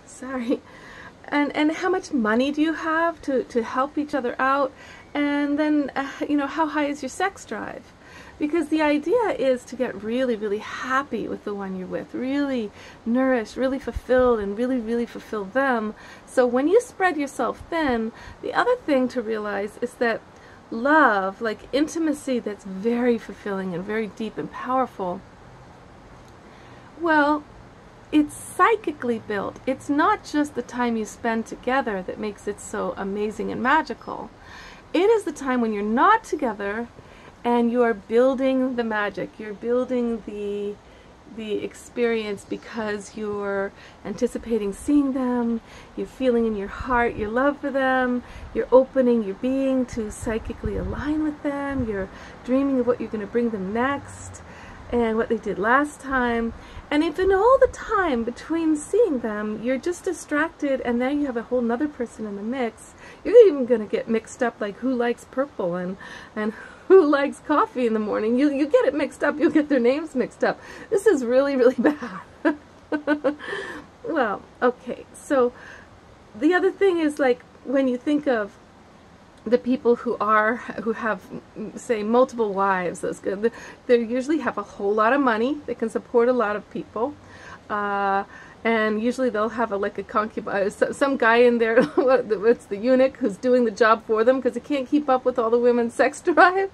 sorry, and how much money do you have to help each other out, and then you know, how high is your sex drive? Because the idea is to get really, really happy with the one you're with, really nourished, really fulfilled, and really, really fulfill them. So when you spread yourself thin, the other thing to realize is that love, like intimacy that's very fulfilling and very deep and powerful, well, it's psychically built. It's not just the time you spend together that makes it so amazing and magical. It is the time when you're not together and you are building the magic. You're building the experience because you're anticipating seeing them, you're feeling in your heart your love for them, you're opening your being to psychically align with them, you're dreaming of what you're going to bring them next and what they did last time. And if in all the time between seeing them you're just distracted, and then you have a whole nother person in the mix, you're even going to get mixed up, like who likes purple and who likes coffee in the morning. You get it mixed up, you'll get their names mixed up. This is really, really bad. Well, okay, so the other thing is, like, when you think of the people who have, say, multiple wives, they usually have a whole lot of money. They can support a lot of people, and usually they'll have like a concubine, some guy in there. What's the eunuch who's doing the job for them because he can't keep up with all the women's sex drive.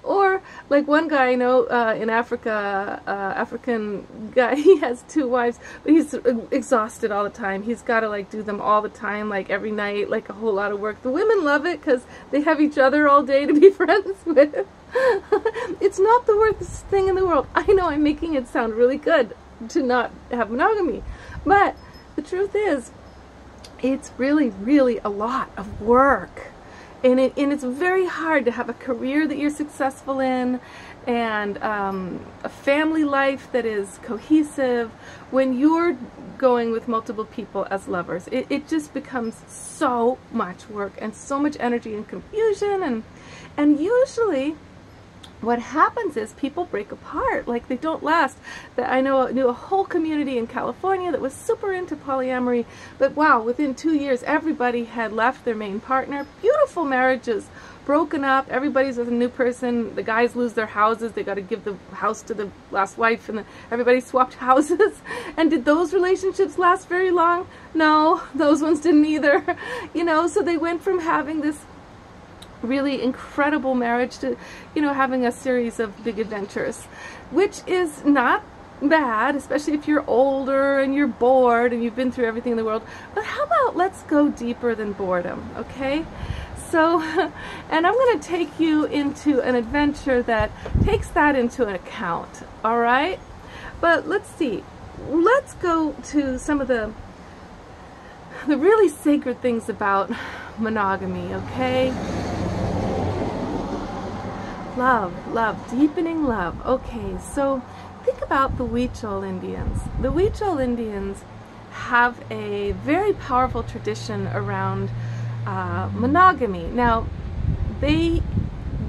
Or like one guy I know in Africa, African guy, he has 2 wives, but he's exhausted all the time. He's got to like do them all the time, like every night, like a whole lot of work. The women love it because they have each other all day to be friends with. It's not the worst thing in the world. I know I'm making it sound really good to not have monogamy, but the truth is, it's really, really a lot of work. And it's very hard to have a career that you're successful in, and a family life that is cohesive when you're going with multiple people as lovers. It just becomes so much work and so much energy and confusion, and usually what happens is people break apart, like they don't last. I knew a whole community in California that was super into polyamory, but wow, within 2 years everybody had left their main partner. Beautiful marriages broken up, everybody's with a new person, the guys lose their houses, they got to give the house to the last wife, and everybody swapped houses. And did those relationships last very long? No, those ones didn't either. You know, so they went from having this really incredible marriage to, you know, having a series of big adventures, which is not bad, especially if you're older and you're bored and you've been through everything in the world. But how about let's go deeper than boredom, okay? So, and I'm going to take you into an adventure that takes that into account, all right? But let's see. Let's go to some of the really sacred things about monogamy, okay? Love, love, deepening love. Okay, so think about the Huichol Indians. The Huichol Indians have a very powerful tradition around monogamy. Now, they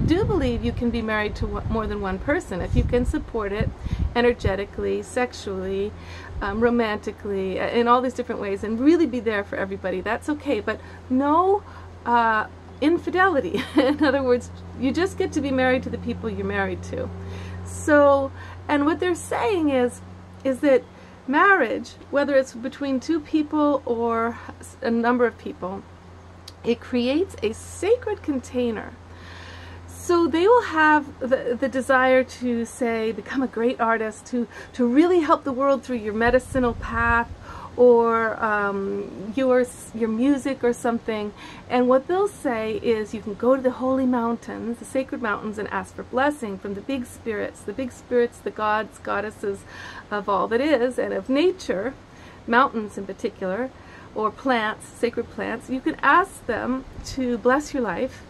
do believe you can be married to more than one person if you can support it energetically, sexually, romantically, in all these different ways, and really be there for everybody. That's okay, but no infidelity. In other words, you just get to be married to the people you're married to. So, and what they're saying is that marriage, whether it's between 2 people or a number of people, it creates a sacred container. So they will have the desire to, say, become a great artist, to really help the world through your medicinal path, or your music or something. And what they'll say is you can go to the holy mountains, the sacred mountains, and ask for blessing from the big spirits, the gods, goddesses of all that is and of nature, mountains in particular, or plants, sacred plants. You can ask them to bless your life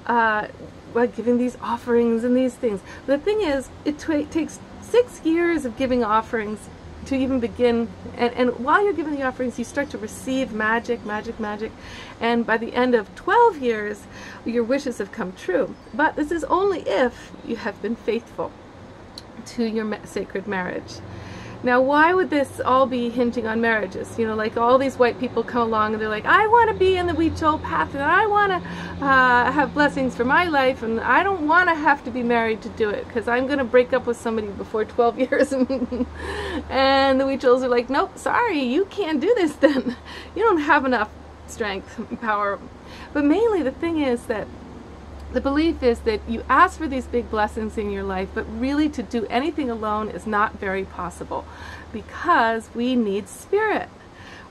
by giving these offerings and these things. But the thing is, it takes 6 years of giving offerings to even begin, and while you're giving the offerings, you start to receive magic, and by the end of 12 years, your wishes have come true. But this is only if you have been faithful to your sacred marriage. Now, why would this all be hinging on marriages? You know, like all these white people come along and they're like, I want to be in the Weechol path and I want to have blessings for my life and I don't want to have to be married to do it because I'm going to break up with somebody before 12 years. And the Weechols are like, nope, sorry, you can't do this then. You don't have enough strength and power. But mainly the thing is that the belief is that you ask for these big blessings in your life, but really to do anything alone is not very possible because we need spirit.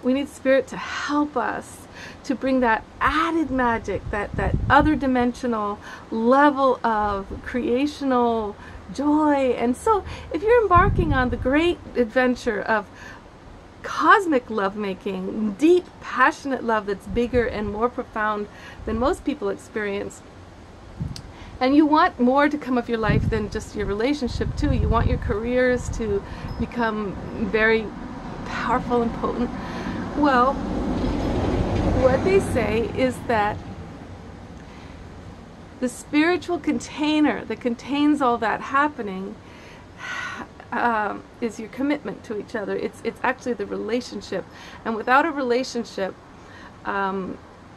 We need spirit to help us to bring that added magic, that other dimensional level of creational joy. And so if you're embarking on the great adventure of cosmic lovemaking, deep, passionate love that's bigger and more profound than most people experience, and you want more to come of your life than just your relationship too. You want your careers to become very powerful and potent. Well, what they say is that the spiritual container that contains all that happening is your commitment to each other. It's actually the relationship. And without a relationship,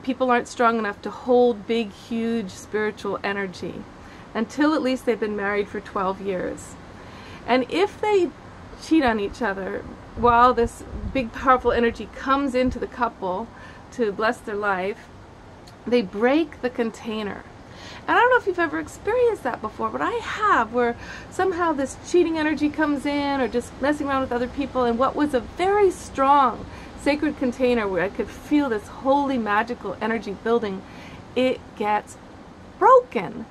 people aren't strong enough to hold big, huge spiritual energy until at least they've been married for 12 years. And if they cheat on each other while this big, powerful energy comes into the couple to bless their life, they break the container. And I don't know if you've ever experienced that before, but I have, where somehow this cheating energy comes in or just messing around with other people, and what was a very strong sacred container where I could feel this holy magical energy building, it gets broken.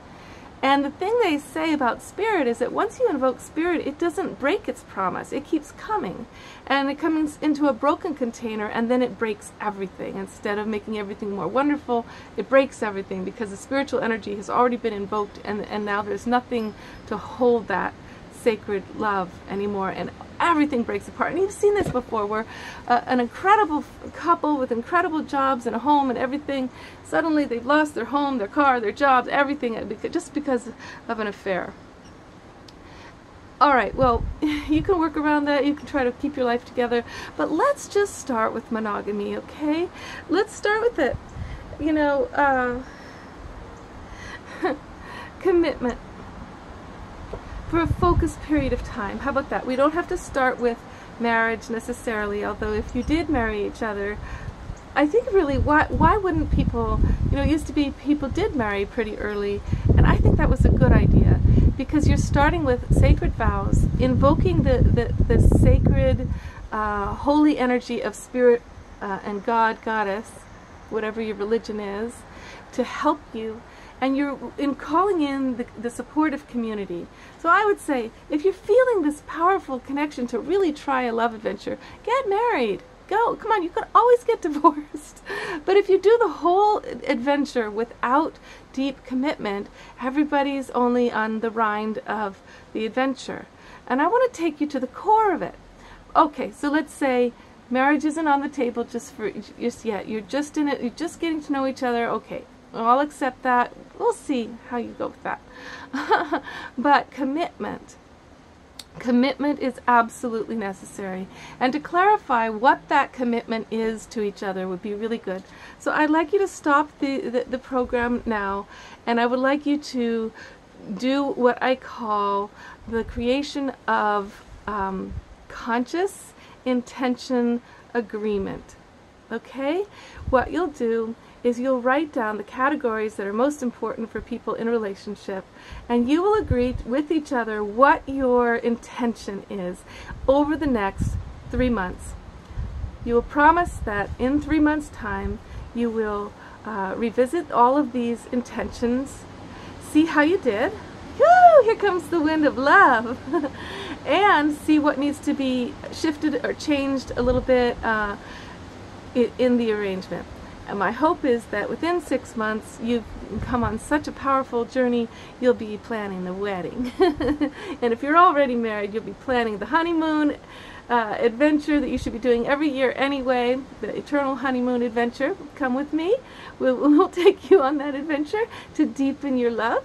And the thing they say about spirit is that once you invoke spirit, it doesn't break its promise. It keeps coming. And it comes into a broken container and then it breaks everything. Instead of making everything more wonderful, it breaks everything because the spiritual energy has already been invoked and now there's nothing to hold that sacred love anymore, and everything breaks apart. And you've seen this before, where an incredible couple with incredible jobs and a home and everything, suddenly they've lost their home, their car, their jobs, everything, just because of an affair. All right, well, you can work around that, you can try to keep your life together, but let's just start with monogamy, okay? Let's start with it. You know, commitment for a focused period of time. How about that? We don't have to start with marriage necessarily, although if you did marry each other, I think really, why wouldn't people, you know, it used to be people did marry pretty early, and I think that was a good idea, because you're starting with sacred vows, invoking the sacred, holy energy of spirit and God, goddess, whatever your religion is, to help you. And you're calling in the supportive community. So I would say, if you're feeling this powerful connection to really try a love adventure, get married. Go. Come on, you can always get divorced. But if you do the whole adventure without deep commitment, everybody's only on the rind of the adventure. And I want to take you to the core of it. Okay, so let's say marriage isn't on the table just yet. You're just in it. You're just getting to know each other. Okay. I'll accept that. We'll see how you go with that. But commitment is absolutely necessary. And to clarify what that commitment is to each other would be really good. So I'd like you to stop the program now, and I would like you to do what I call the creation of conscious intention agreement. Okay? What you'll do is you'll write down the categories that are most important for people in a relationship, and you will agree with each other what your intention is over the next 3 months. You will promise that in 3 months' time you will revisit all of these intentions, see how you did. Woo! Here comes the wind of love. And see what needs to be shifted or changed a little bit in the arrangement. And my hope is that within 6 months you've come on such a powerful journey, you'll be planning the wedding. And if you're already married, you'll be planning the honeymoon adventure that you should be doing every year anyway, the eternal honeymoon adventure. Come with me. We'll take you on that adventure to deepen your love.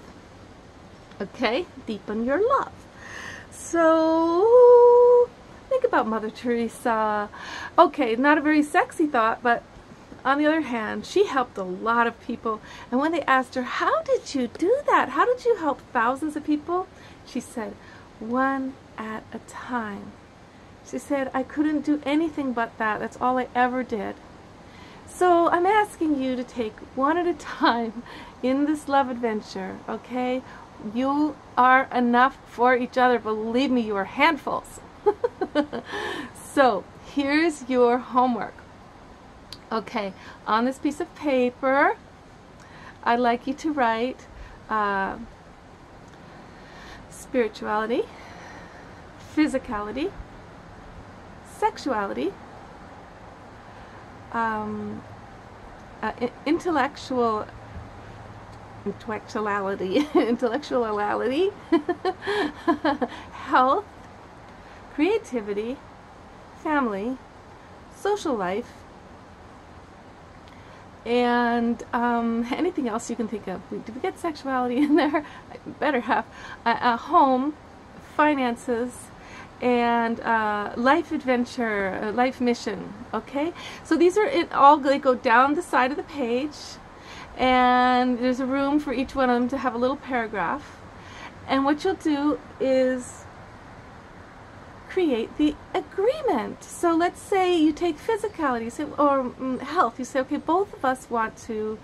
Okay? Deepen your love. So Think about Mother Teresa. Okay, not a very sexy thought, but on the other hand, she helped a lot of people. And when they asked her, how did you do that? How did you help thousands of people? She said, one at a time. She said, I couldn't do anything but that. That's all I ever did. So I'm asking you to take one at a time in this love adventure, okay? You are enough for each other. Believe me, you are handfuls. So here's your homework. Okay, on this piece of paper, I'd like you to write spirituality, physicality, sexuality, intellectuality, health, creativity, family, social life, and anything else you can think of. Did we get sexuality in there? I better have. Home, finances, and life adventure, life mission. Okay, so these are all. They go down the side of the page, and there's a room for each one of them to have a little paragraph. And what you'll do is create the agreement. So let's say you take physicality, you say, or health. You say, okay, both of us want to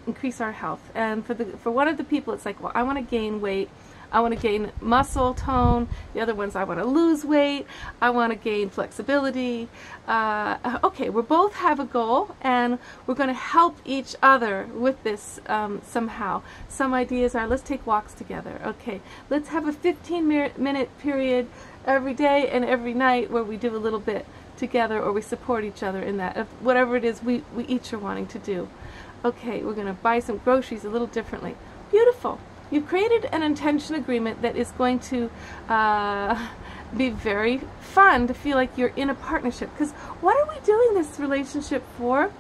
increase our health. And for one of the people, it's like, well, I want to gain weight. I want to gain muscle tone. The other one's I want to lose weight. I want to gain flexibility. Okay, we both have a goal, and we're going to help each other with this somehow. Some ideas are, let's take walks together. Okay, let's have a 15-minute period every day and every night where we do a little bit together, or we support each other in that. If whatever it is we each are wanting to do. Okay, we're going to buy some groceries a little differently. Beautiful. You've created an intention agreement that is going to be very fun to feel like you're in a partnership. Because what are we doing this relationship for?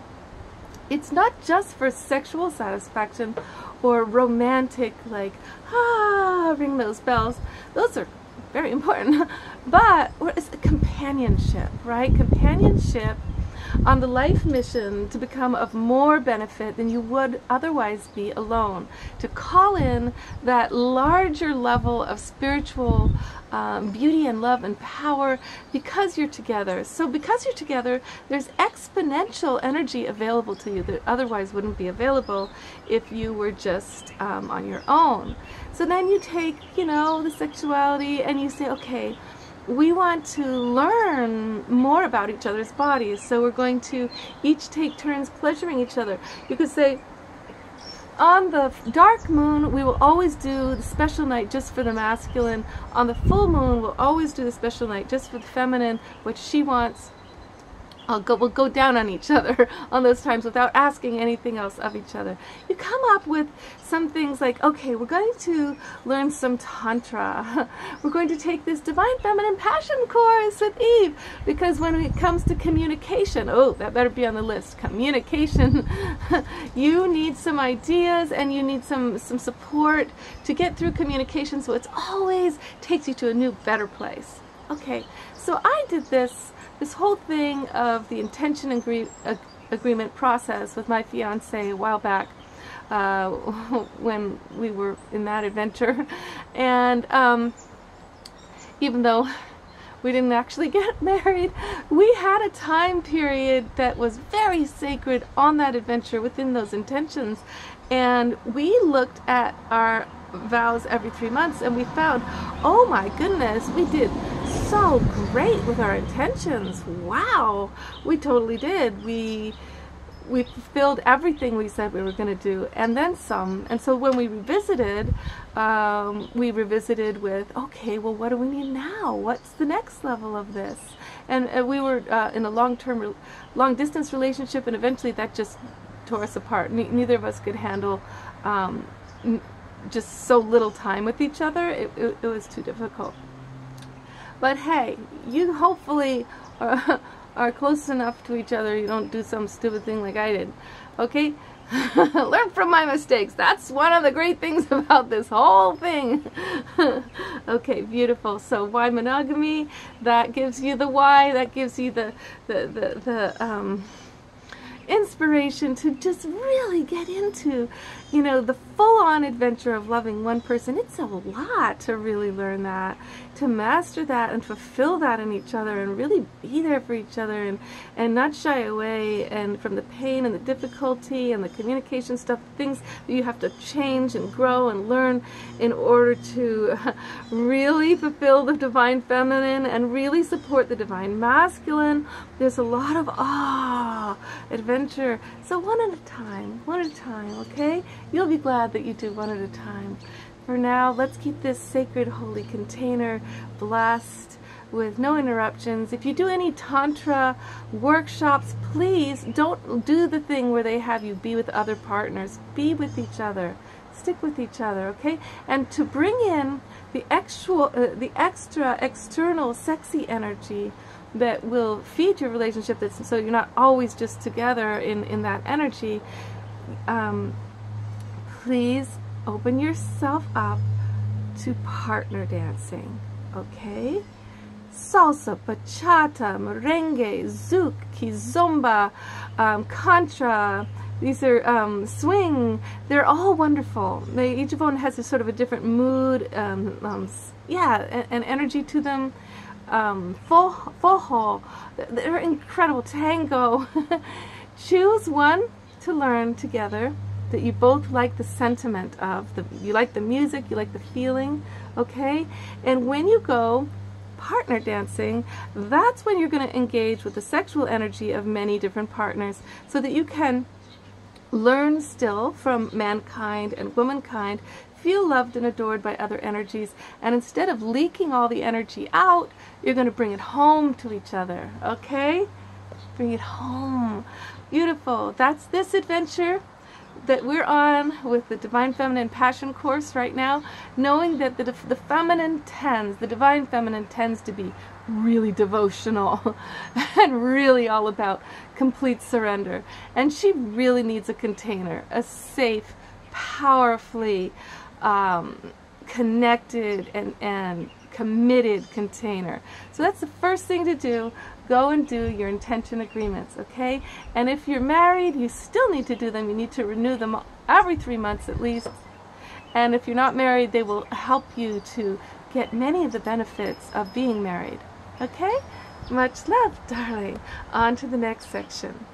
It's not just for sexual satisfaction or romantic, like, ring those bells. Those are very important. But it's a companionship, right? Companionship on the life mission to become of more benefit than you would otherwise be alone, to call in that larger level of spiritual beauty and love and power because you're together. So because you're together, there's exponential energy available to you that otherwise wouldn't be available if you were just on your own. So then you take, the sexuality, and you say, okay, we want to learn more about each other's bodies, so we're going to each take turns pleasuring each other. You could say, on the dark moon, we will always do the special night just for the masculine. On the full moon, we'll always do the special night just for the feminine, what she wants. We'll go down on each other on those times without asking anything else of each other. You come up with some things like, okay, we're going to learn some Tantra. We're going to take this Divine Feminine Passion course with Eve, because when it comes to communication, oh, that better be on the list, communication, you need some ideas and you need some support to get through communication, so it always takes you to a new, better place. Okay, so I did this whole thing of the intention agreement process with my fiance a while back when we were in that adventure. And even though we didn't actually get married, we had a time period that was very sacred on that adventure within those intentions. And we looked at our vows every 3 months, and we found, oh my goodness, we did so great with our intentions. Wow, we totally did. We fulfilled everything we said we were going to do, and then some. And so when we revisited with, okay, well, what do we need now? What's the next level of this? And we were in a long distance relationship, and eventually that just tore us apart. Neither of us could handle just so little time with each other. It was too difficult. But hey, you hopefully are close enough to each other you don't do some stupid thing like I did. Okay? Learn from my mistakes. That's one of the great things about this whole thing. Okay, beautiful. So why monogamy? That gives you the why. That gives you the inspiration to just really get into, you know, the full-on adventure of loving one person. It's a lot to really learn that, to master that and fulfill that in each other and really be there for each other and not shy away and from the pain and the difficulty and the communication stuff, things that you have to change and grow and learn in order to really fulfill the divine feminine and really support the divine masculine. There's a lot of adventure. So one at a time, okay? You'll be glad that you do one at a time. For now, let's keep this sacred holy container blessed with no interruptions. If you do any Tantra workshops, please don't do the thing where they have you be with other partners. Be with each other. Stick with each other, okay? And to bring in the extra external sexy energy that will feed your relationship, so you're not always just together in that energy, please open yourself up to partner dancing, okay? Salsa, bachata, merengue, zouk, kizomba, contra. These are swing. They're all wonderful. Each of them has a sort of a different mood, yeah, and energy to them. Fojo, they're incredible. Tango. Choose one to learn together that you both like the sentiment of. You like the music, you like the feeling, okay? And when you go partner dancing, that's when you're going to engage with the sexual energy of many different partners so that you can learn still from mankind and womankind, feel loved and adored by other energies, and instead of leaking all the energy out, you're going to bring it home to each other, okay? Bring it home. Beautiful. That's this adventure that we're on with the Divine Feminine Passion course right now, knowing that the feminine tends, the Divine Feminine tends to be really devotional and really all about complete surrender. And she really needs a container, a safe, powerfully connected and committed container. So that's the first thing to do. Go and do your intention agreements, okay? And if you're married, you still need to do them. You need to renew them every 3 months at least. And if you're not married, they will help you to get many of the benefits of being married, okay? Much love, darling. On to the next section.